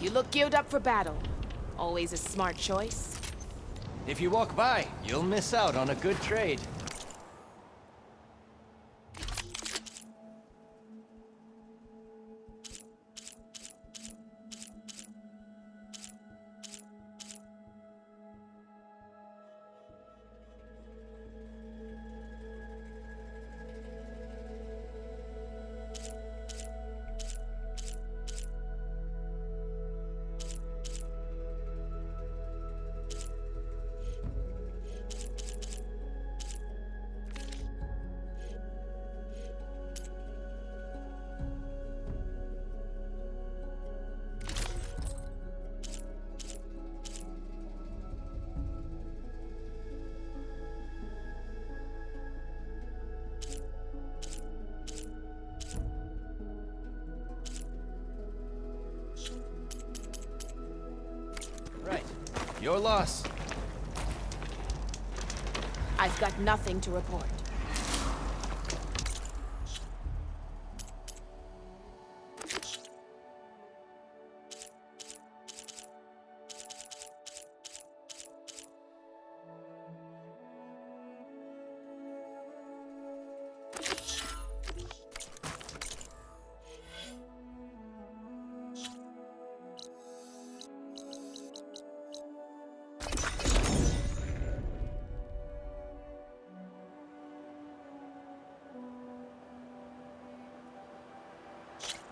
You look geared up for battle. Always a smart choice. If you walk by, you'll miss out on a good trade. Right. Your loss. I've got nothing to report.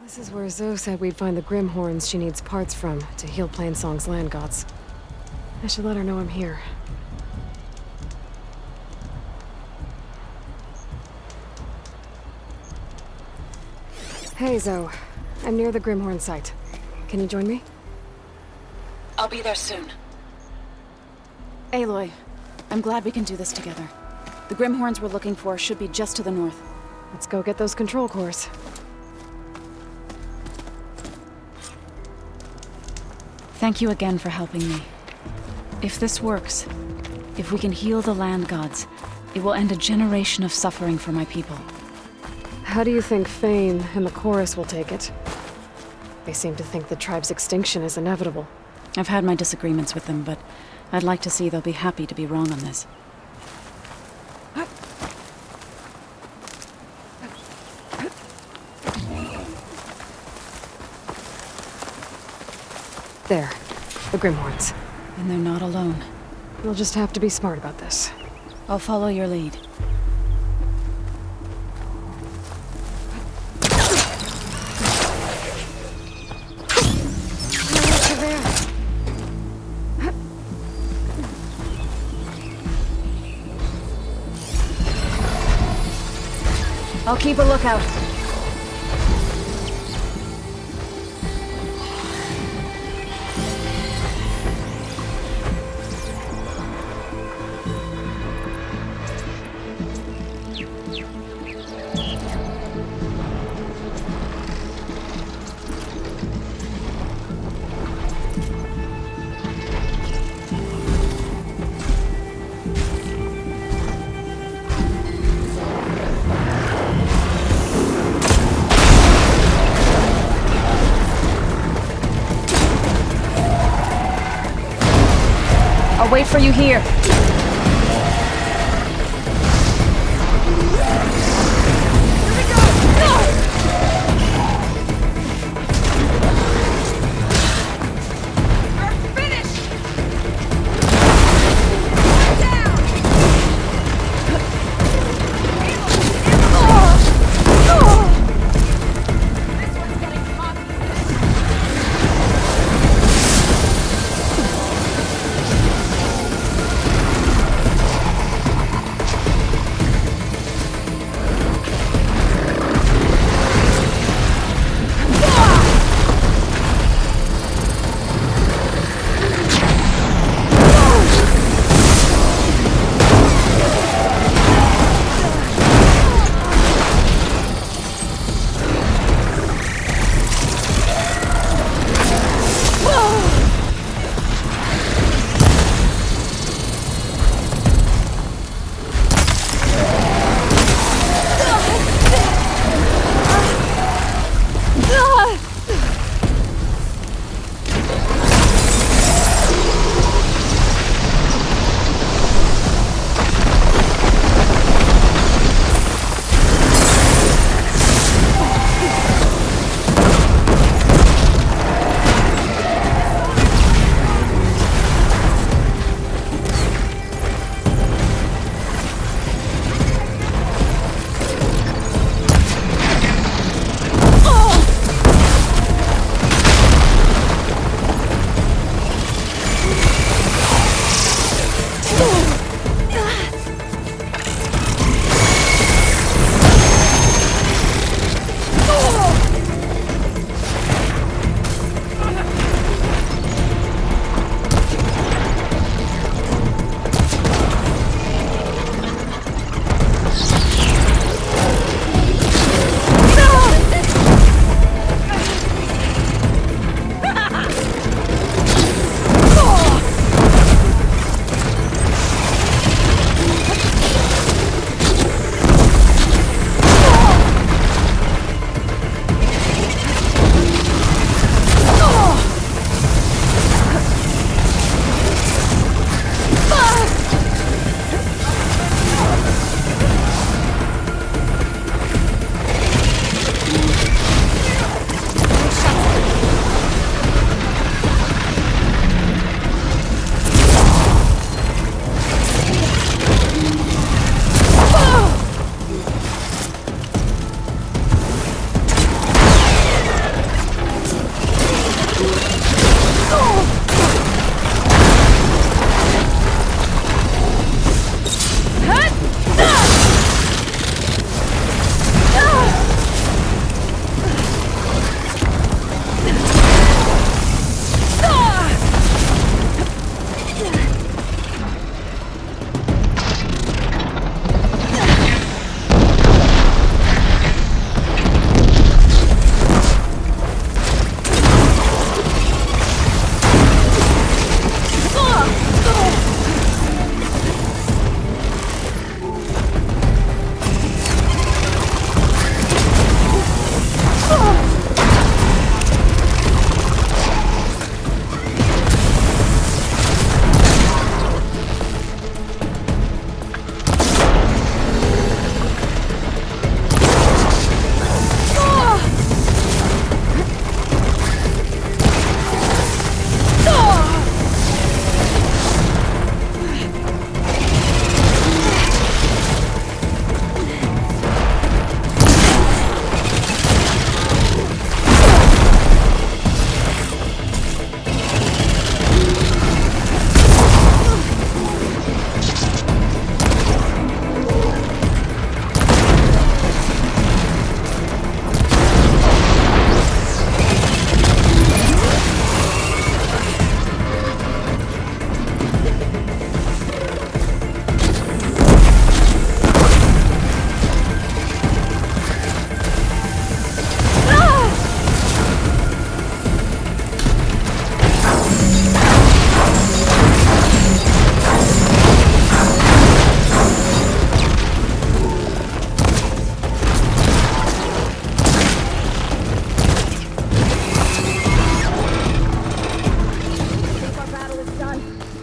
This is where Zoe said we'd find the Grimhorns she needs parts from to heal Plainsong's land gods. I should let her know I'm here. Hey, Zoe. I'm near the Grimhorn site. Can you join me? I'll be there soon. Aloy, I'm glad we can do this together. The Grimhorns we're looking for should be just to the north. Let's go get those control cores. Thank you again for helping me. If this works, if we can heal the land gods, it will end a generation of suffering for my people. How do you think Fane and the Chorus will take it? They seem to think the tribe's extinction is inevitable. I've had my disagreements with them, but I'd like to see they'll be happy to be wrong on this. There. The Grimhorns. And they're not alone. We'll just have to be smart about this. I'll follow your lead. I'll keep a lookout. I'll wait for you here.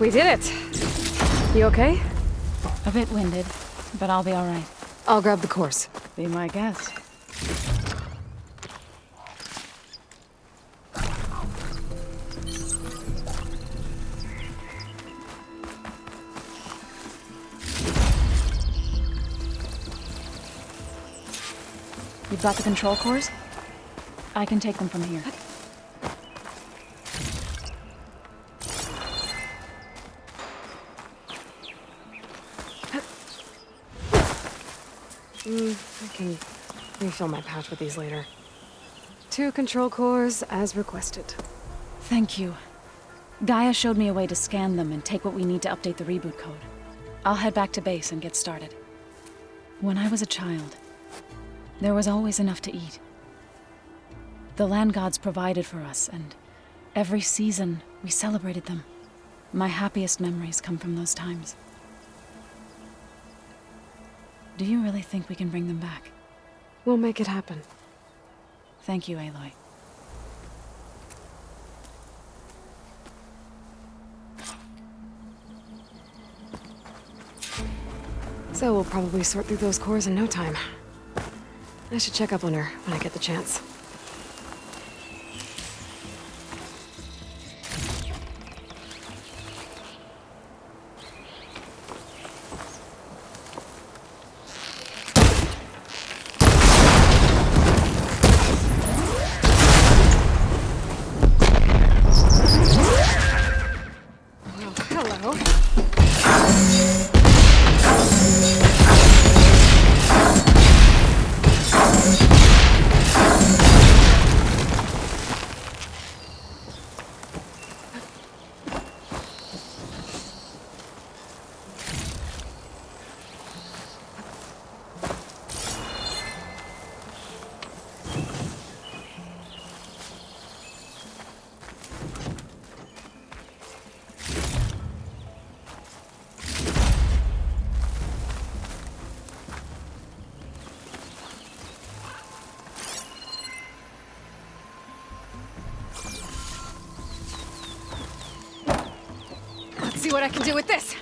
We did it! You okay? A bit winded, but I'll be alright. I'll grab the course. Be my guest. You've got the control cores? I can take them from here. I can refill my pouch with these later. 2 control cores, as requested. Thank you. Gaia showed me a way to scan them and take what we need to update the reboot code. I'll head back to base and get started. When I was a child, there was always enough to eat. The land gods provided for us, and every season we celebrated them. My happiest memories come from those times. Do you really think we can bring them back? We'll make it happen. Thank you, Aloy. So we'll probably sort through those cores in no time. I should check up on her when I get the chance. See what I can do with this!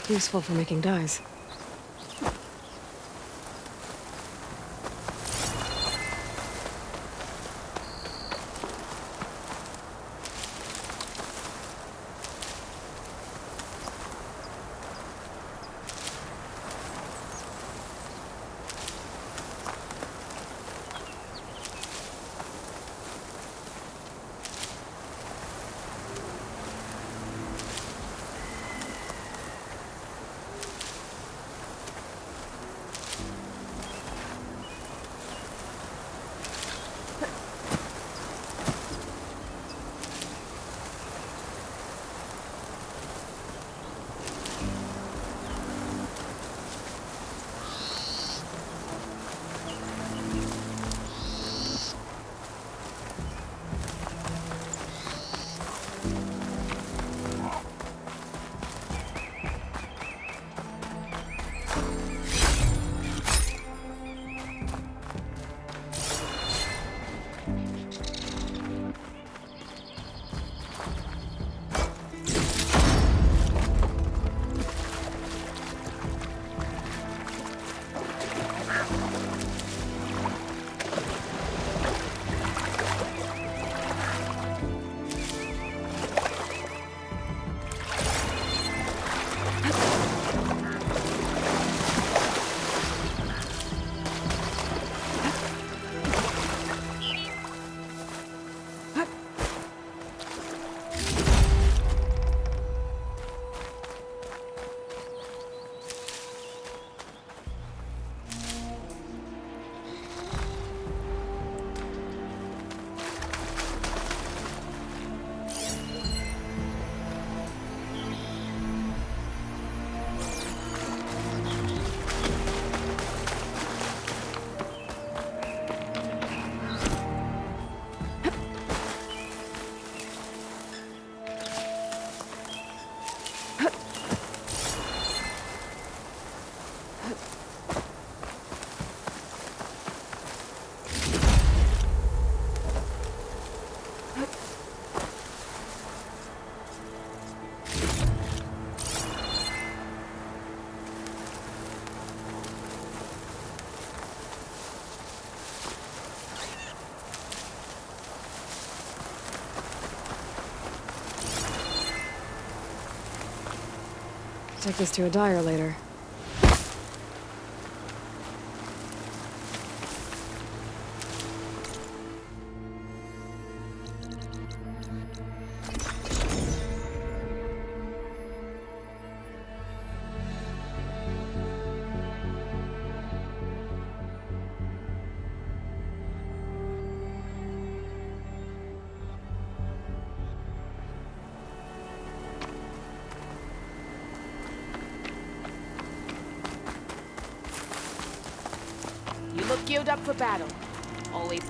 Useful for making dyes. Take this to a dyer later. You look geared up for battle. Always.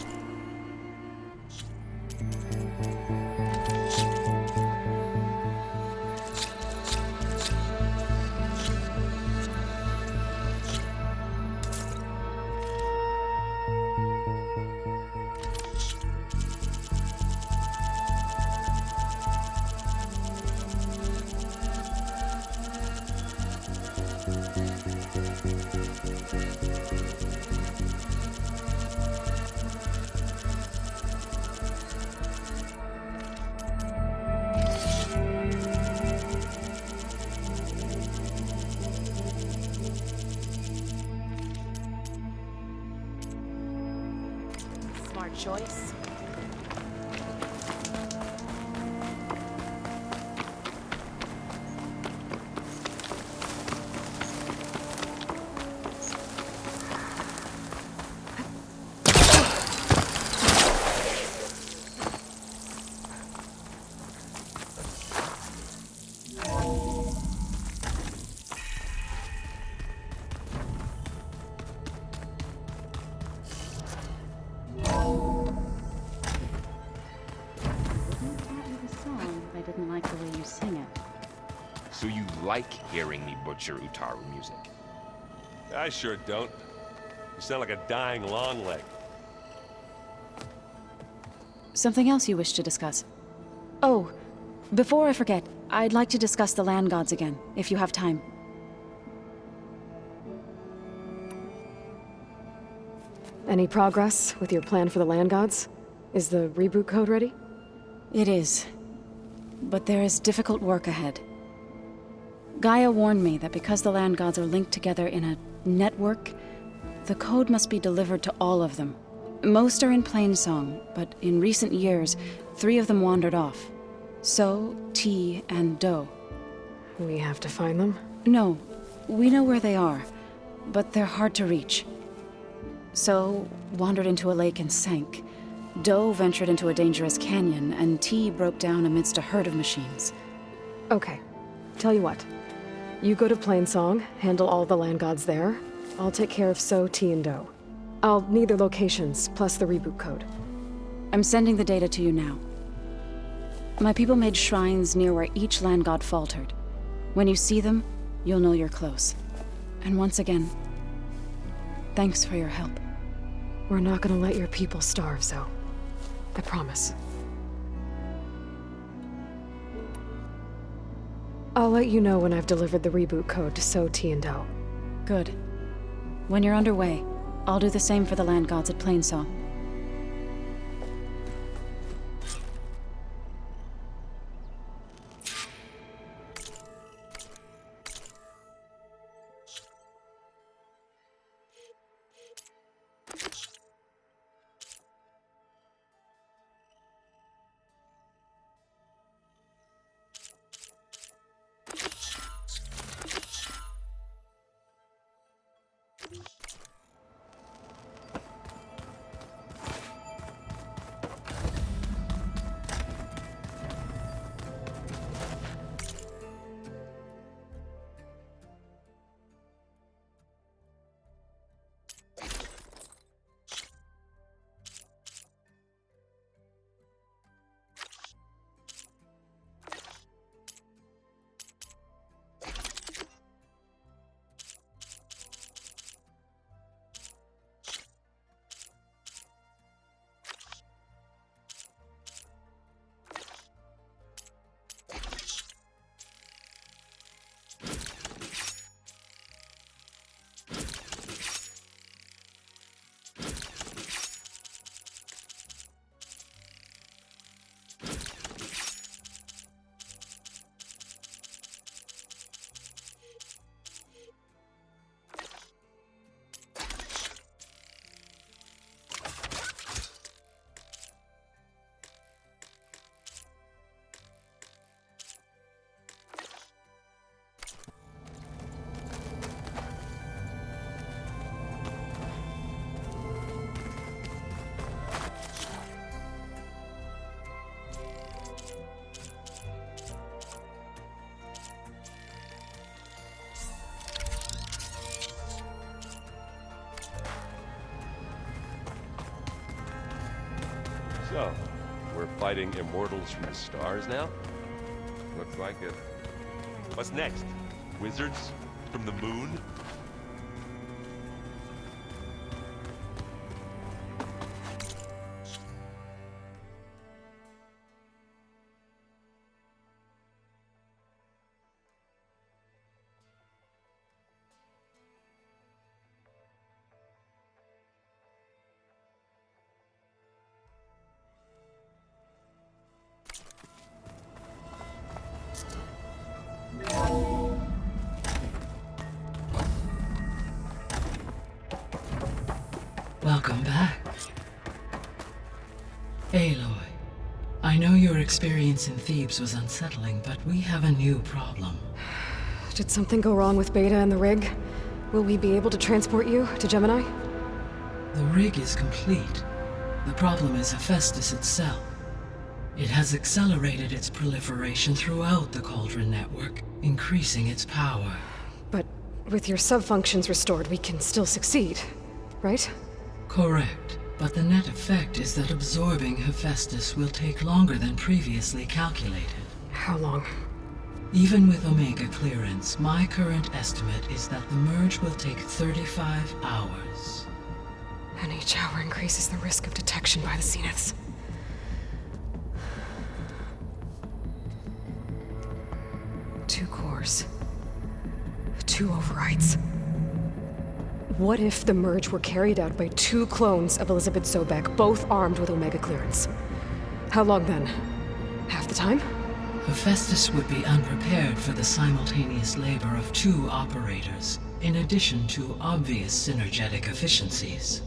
Smart choice. I didn't like the way you sing it. So you like hearing me butcher Utaru music? I sure don't. You sound like a dying long leg. Something else you wish to discuss? Oh, before I forget, I'd like to discuss the land gods again, if you have time. Any progress with your plan for the land gods? Is the reboot code ready? It is. But there is difficult work ahead. Gaia warned me that because the land gods are linked together in a network, the code must be delivered to all of them. Most are in Plainsong, but in recent years, 3 of them wandered off. So, T, and Do. We have to find them? No, we know where they are, but they're hard to reach. So, wandered into a lake and sank. Do ventured into a dangerous canyon, and T broke down amidst a herd of machines. Okay. Tell you what. You go to Plainsong, handle all the land gods there. I'll take care of So, T, and Do. I'll need their locations, plus the reboot code. I'm sending the data to you now. My people made shrines near where each land god faltered. When you see them, you'll know you're close. And once again, thanks for your help. We're not gonna let your people starve, Zo. I promise. I'll let you know when I've delivered the reboot code to So, T, and Do. Good. When you're underway, I'll do the same for the land gods at Plainsong. fighting immortals from the stars now? Looks like it. What's next? Wizards from the moon? Welcome back. Aloy, I know your experience in Thebes was unsettling, but we have a new problem. Did something go wrong with Beta and the rig? Will we be able to transport you to Gemini? The rig is complete. The problem is Hephaestus itself. It has accelerated its proliferation throughout the Cauldron network, increasing its power. But with your sub-functions restored, we can still succeed, right? Correct, but the net effect is that absorbing Hephaestus will take longer than previously calculated. How long? Even with Omega clearance, my current estimate is that the merge will take 35 hours. And each hour increases the risk of detection by the Zeniths. Two cores. Two overrides. What if the merge were carried out by two clones of Elizabeth Sobek, both armed with Omega clearance? How long then? Half the time? Hephaestus would be unprepared for the simultaneous labor of two operators, in addition to obvious synergetic efficiencies.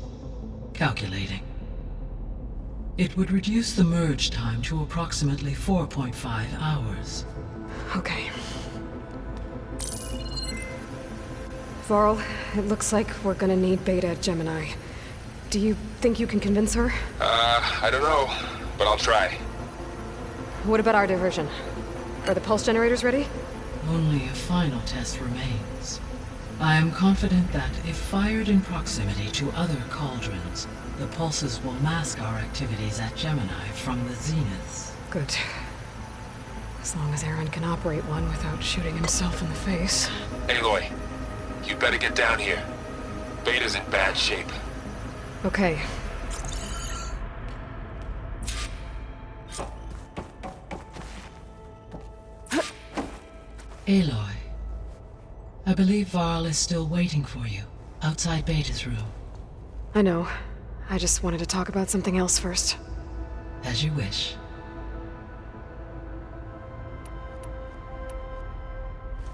Calculating. It would reduce the merge time to approximately 4.5 hours. Okay. Varl, it looks like we're gonna need Beta at Gemini. Do you think you can convince her? I don't know, but I'll try. What about our diversion? Are the pulse generators ready? Only a final test remains. I am confident that if fired in proximity to other cauldrons, the pulses will mask our activities at Gemini from the Zeniths. Good. As long as Aaron can operate one without shooting himself in the face. Aloy, you better get down here. Beta's in bad shape. Okay. Aloy, I believe Varl is still waiting for you, outside Beta's room. I know. I just wanted to talk about something else first. As you wish.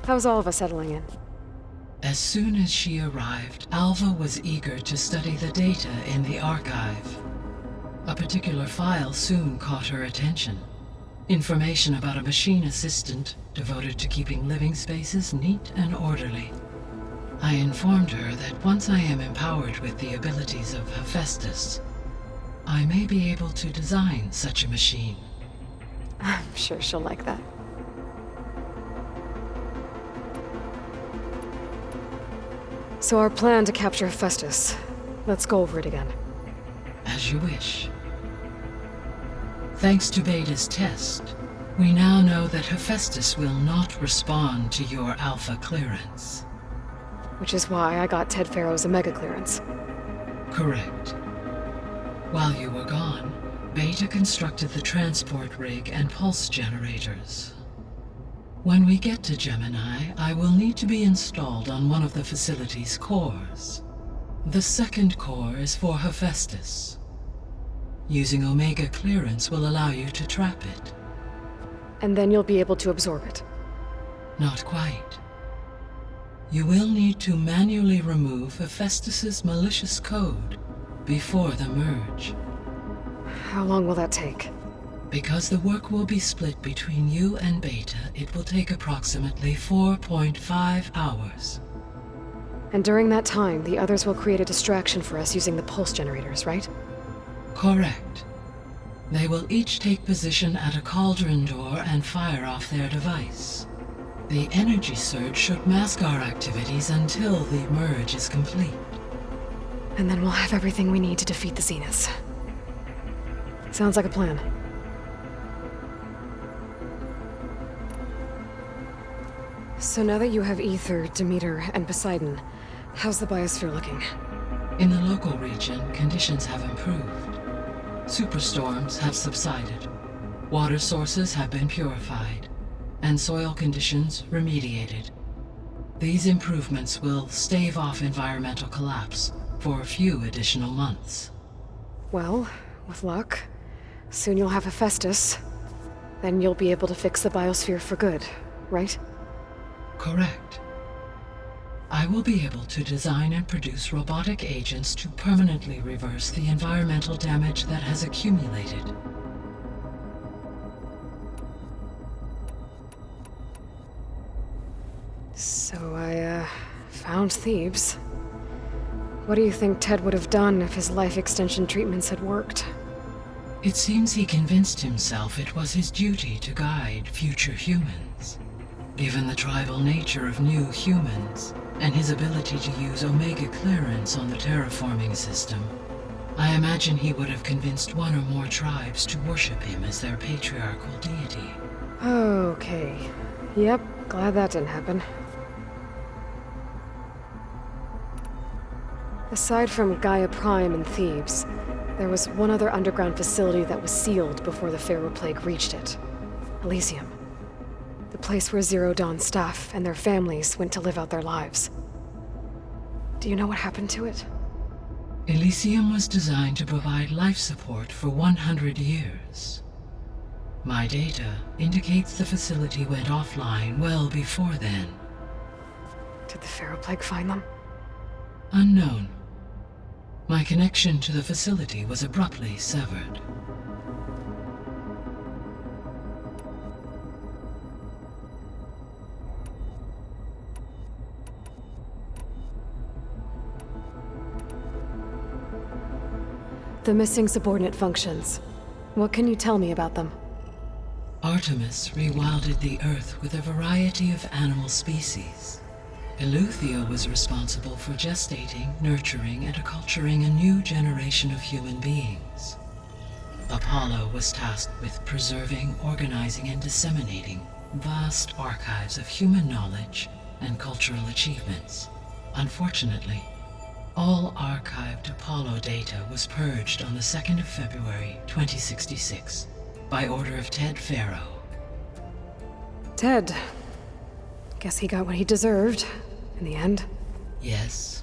How's all of us settling in? As soon as she arrived, Alva was eager to study the data in the archive. A particular file soon caught her attention. Information about a machine assistant devoted to keeping living spaces neat and orderly. I informed her that once I am empowered with the abilities of Hephaestus, I may be able to design such a machine. I'm sure she'll like that. So our plan to capture Hephaestus. Let's go over it again. As you wish. Thanks to Beta's test, we now know that Hephaestus will not respond to your Alpha clearance. Which is why I got Ted Farrow's Omega clearance. Correct. While you were gone, Beta constructed the transport rig and pulse generators. When we get to Gemini, I will need to be installed on one of the facility's cores. The second core is for Hephaestus. Using Omega clearance will allow you to trap it. And then you'll be able to absorb it. Not quite. You will need to manually remove Hephaestus's malicious code before the merge. How long will that take? Because the work will be split between you and Beta, it will take approximately 4.5 hours. And during that time, the others will create a distraction for us using the pulse generators, right? Correct. They will each take position at a cauldron door and fire off their device. The energy surge should mask our activities until the merge is complete. And then we'll have everything we need to defeat the Zeniths. Sounds like a plan. So now that you have Ether, Demeter, and Poseidon, how's the biosphere looking? In the local region, conditions have improved. Superstorms have subsided. Water sources have been purified, and soil conditions remediated. These improvements will stave off environmental collapse for a few additional months. Well, with luck, soon you'll have Hephaestus. Then you'll be able to fix the biosphere for good, right? Correct. I will be able to design and produce robotic agents to permanently reverse the environmental damage that has accumulated. So I, found Thebes. What do you think Ted would have done if his life extension treatments had worked? It seems he convinced himself it was his duty to guide future humans. Given the tribal nature of new humans, and his ability to use Omega clearance on the terraforming system, I imagine he would have convinced one or more tribes to worship him as their patriarchal deity. Okay. Yep, glad that didn't happen. Aside from Gaia Prime and Thebes, there was one other underground facility that was sealed before the Pharaoh Plague reached it. Elysium. The place where Zero Dawn staff and their families went to live out their lives. Do you know what happened to it? Elysium was designed to provide life support for 100 years. My data indicates the facility went offline well before then. Did the Pharaoh Plague find them? Unknown. My connection to the facility was abruptly severed. The missing subordinate functions. What can you tell me about them? Artemis rewilded the Earth with a variety of animal species. Eleuthia was responsible for gestating, nurturing, and acculturating a new generation of human beings. Apollo was tasked with preserving, organizing, and disseminating vast archives of human knowledge and cultural achievements. Unfortunately, all archived Apollo data was purged on the 2nd of February, 2066, by order of Ted Faro. Ted. Guess he got what he deserved, in the end. Yes.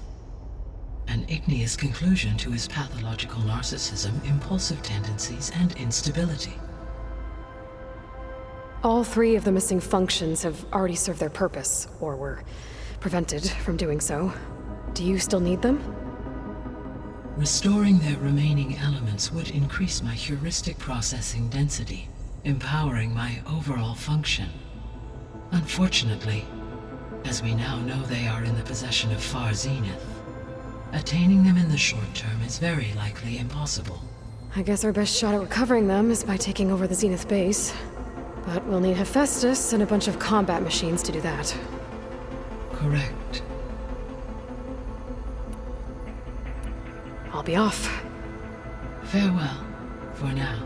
An igneous conclusion to his pathological narcissism, impulsive tendencies, and instability. All three of the missing functions have already served their purpose, or were prevented from doing so. Do you still need them? Restoring their remaining elements would increase my heuristic processing density, empowering my overall function. Unfortunately, as we now know they are in the possession of Far Zenith, attaining them in the short term is very likely impossible. I guess our best shot at recovering them is by taking over the Zenith base. But we'll need Hephaestus and a bunch of combat machines to do that. Correct. I'll be off. Farewell, for now.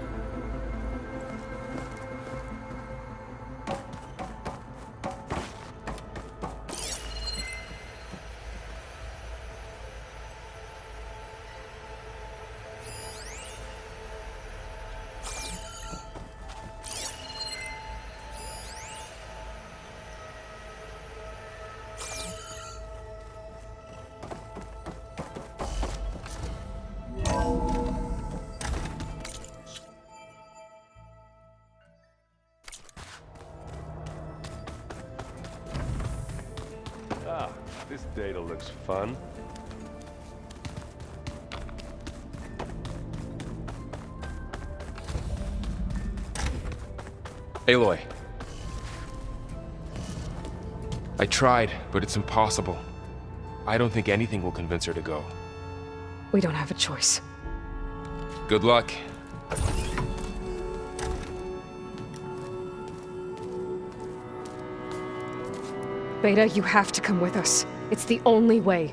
This data looks fun. Aloy. I tried, but it's impossible. I don't think anything will convince her to go. We don't have a choice. Good luck. Beta, you have to come with us. It's the only way.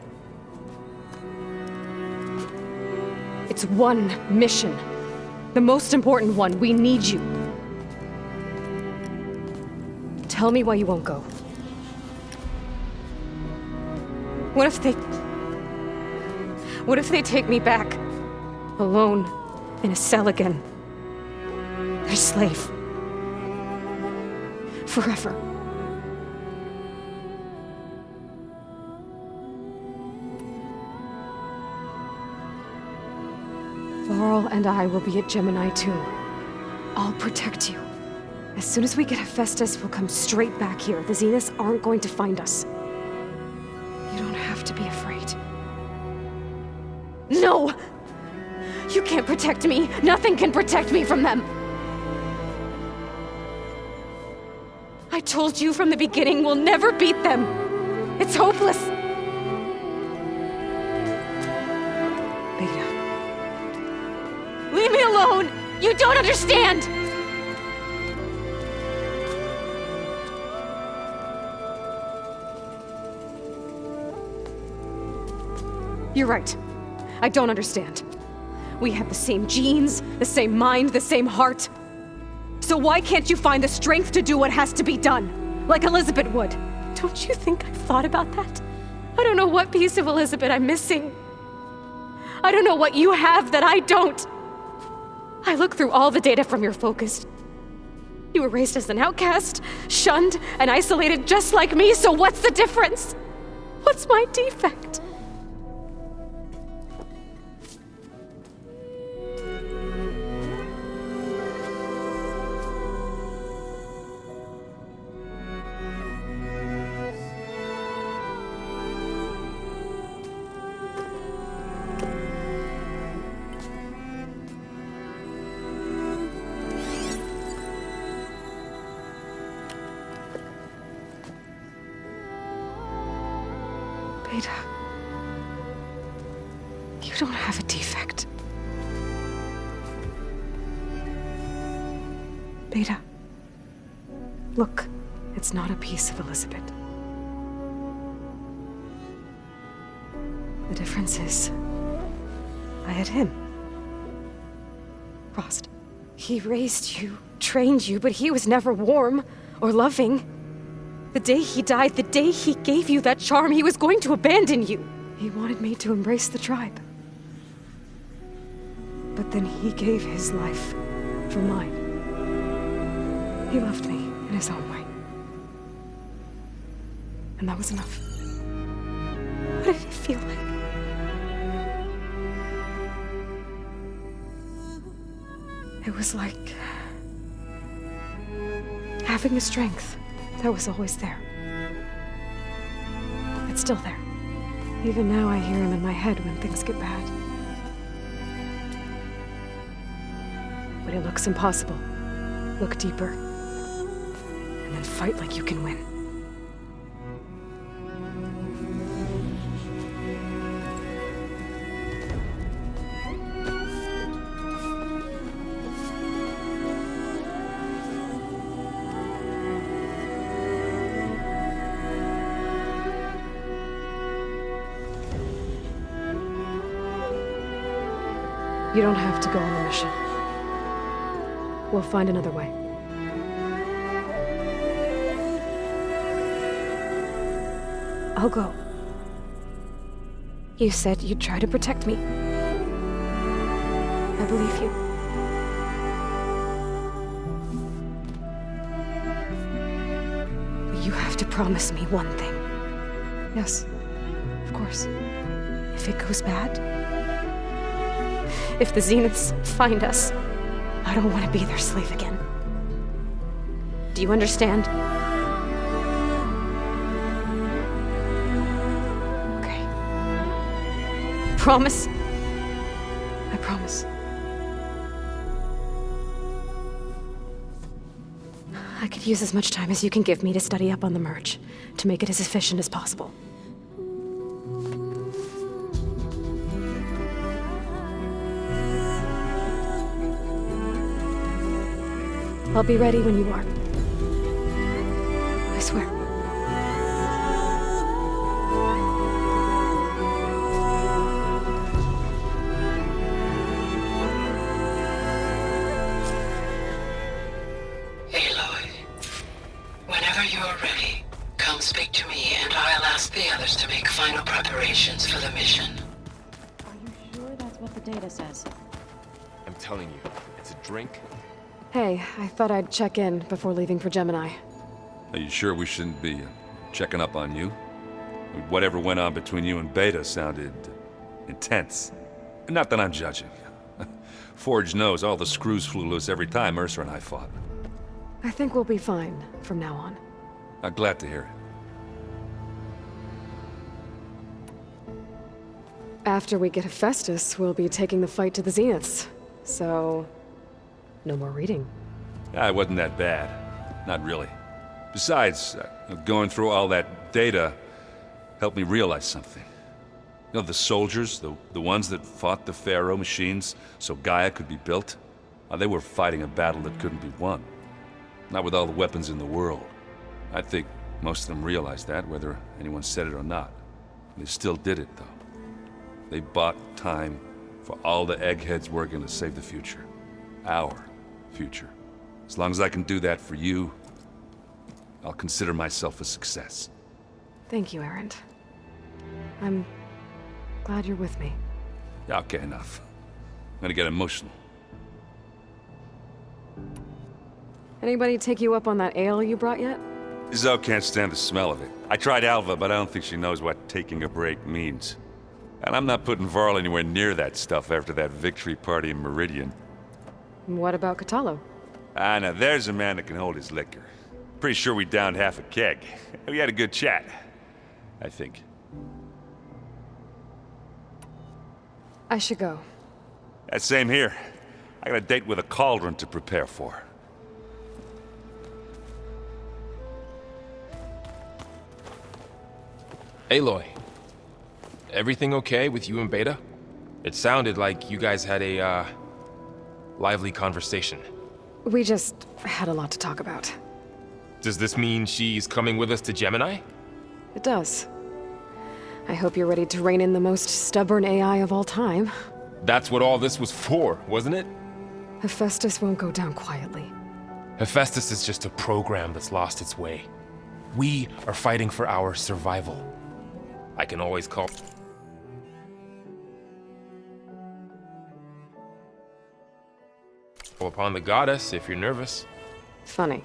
It's one mission. The most important one. We need you. Tell me why you won't go. What if they take me back? Alone, in a cell again. Their slave. Forever. Varl and I will be at Gemini too. I'll protect you. As soon as we get Hephaestus, we'll come straight back here. The Zeniths aren't going to find us. You don't have to be afraid. No! You can't protect me! Nothing can protect me from them! I told you from the beginning we'll never beat them! It's hopeless! Beta. Leave me alone! You don't understand! You're right. I don't understand. We have the same genes, the same mind, the same heart. So why can't you find the strength to do what has to be done? Like Elizabeth would. Don't you think I've thought about that? I don't know what piece of Elizabeth I'm missing. I don't know what you have that I don't. I look through all the data from your focus. You were raised as an outcast, shunned, and isolated just like me, so what's the difference? What's my defect? Beta, you don't have a defect. Beta, look, it's not a piece of Elizabeth. The difference is, I had him. Frost. He raised you, trained you, but he was never warm or loving. The day he died, the day he gave you that charm, he was going to abandon you. He wanted me to embrace the tribe. But then he gave his life for mine. He loved me in his own way. And that was enough. What did it feel like? It was like having a strength that was always there. It's still there. Even now I hear him in my head when things get bad. When it looks impossible, look deeper. And then fight like you can win. You don't have to go on the mission. We'll find another way. I'll go. You said you'd try to protect me. I believe you. But you have to promise me one thing. Yes, of course. If it goes bad, if the Zeniths find us, I don't want to be their slave again. Do you understand? Okay. Promise? I promise. I could use as much time as you can give me to study up on the merge, to make it as efficient as possible. I'll be ready when you are. I swear. Aloy, whenever you're ready, come speak to me, and I'll ask the others to make final preparations for the mission. Are you sure that's what the data says? I'm telling you, it's a drink. Hey, I thought I'd check in before leaving for Gemini. Are you sure we shouldn't be checking up on you? Whatever went on between you and Beta sounded intense. Not that I'm judging. Forge knows all the screws flew loose every time Mercer and I fought. I think we'll be fine from now on. I'm glad to hear it. After we get Hephaestus, we'll be taking the fight to the Zeniths. So, no more reading. It wasn't that bad. Not really. Besides, going through all that data helped me realize something. You know, the soldiers, the ones that fought the Pharaoh machines so Gaia could be built, they were fighting a battle that couldn't be won. Not with all the weapons in the world. I think most of them realized that, whether anyone said it or not. They still did it, though. They bought time for all the eggheads working to save the future. Our future. As long as I can do that for you, I'll consider myself a success. Thank you, Erend. I'm glad you're with me. Yeah, okay, enough. I'm gonna get emotional. Anybody take you up on that ale you brought yet? Zoe can't stand the smell of it. I tried Alva, but I don't think she knows what taking a break means. And I'm not putting Varl anywhere near that stuff after that victory party in Meridian. What about Kotallo? Now there's a man that can hold his liquor. Pretty sure we downed half a keg. We had a good chat, I think. I should go. Same here. I got a date with a cauldron to prepare for. Aloy, everything okay with you and Beta? It sounded like you guys had a, lively conversation. We just had a lot to talk about. Does this mean she's coming with us to Gemini? It does. I hope you're ready to rein in the most stubborn AI of all time. That's what all this was for, wasn't it? Hephaestus won't go down quietly. Hephaestus is just a program that's lost its way. We are fighting for our survival. I can always call upon the goddess if you're nervous. Funny.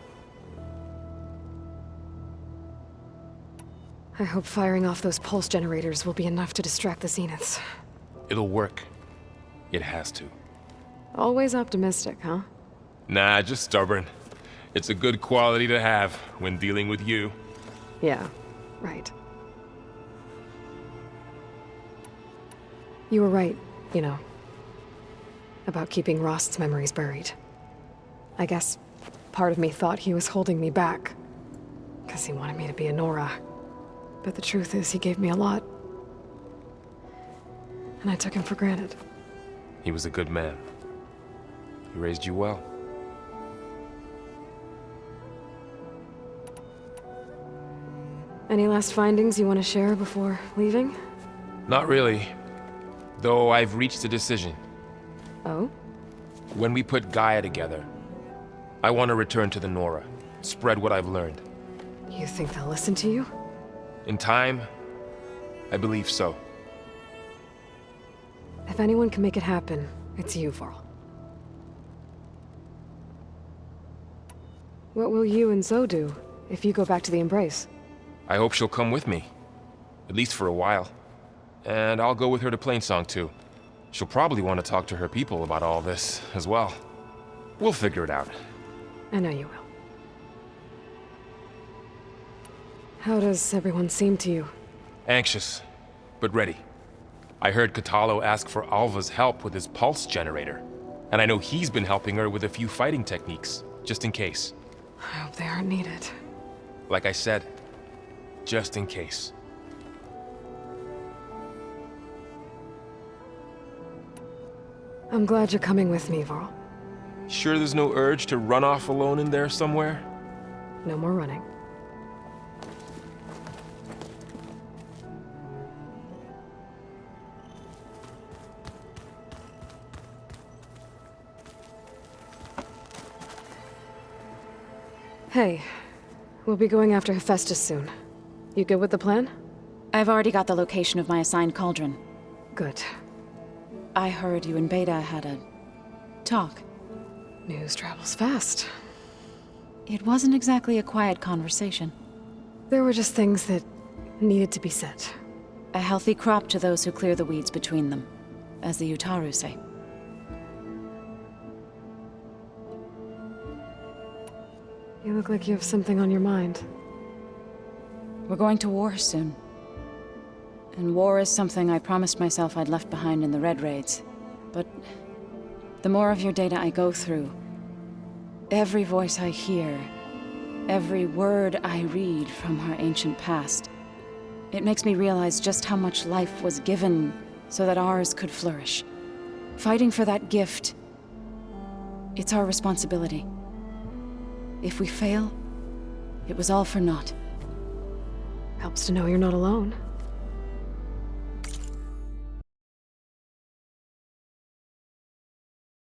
I hope firing off those pulse generators will be enough to distract the Zeniths. It'll work. It has to. Always optimistic, huh? Nah, just stubborn. It's a good quality to have when dealing with you. Yeah, right. You were right, you know, about keeping Rost's memories buried. I guess part of me thought he was holding me back, because he wanted me to be a Nora. But the truth is, he gave me a lot. And I took him for granted. He was a good man. He raised you well. Any last findings you want to share before leaving? Not really. Though I've reached a decision. Oh? When we put Gaia together, I want to return to the Nora. Spread what I've learned. You think they'll listen to you? In time, I believe so. If anyone can make it happen, it's you, Varl. What will you and Zoe do if you go back to the Embrace? I hope she'll come with me. At least for a while. And I'll go with her to Plainsong too. She'll probably want to talk to her people about all this as well. We'll figure it out. I know you will. How does everyone seem to you? Anxious, but ready. I heard Kotallo ask for Alva's help with his pulse generator. And I know he's been helping her with a few fighting techniques, just in case. I hope they aren't needed. Like I said, just in case. I'm glad you're coming with me, Varl. Sure there's no urge to run off alone in there somewhere? No more running. Hey, we'll be going after Hephaestus soon. You good with the plan? I've already got the location of my assigned cauldron. Good. I heard you and Beta had a talk. News travels fast. It wasn't exactly a quiet conversation. There were just things that needed to be said. A healthy crop to those who clear the weeds between them, as the Utaru say. You look like you have something on your mind. We're going to war soon. And war is something I promised myself I'd left behind in the Red Raids. But the more of your data I go through, every voice I hear, every word I read from our ancient past, it makes me realize just how much life was given so that ours could flourish. Fighting for that gift, it's our responsibility. If we fail, it was all for naught. Helps to know you're not alone.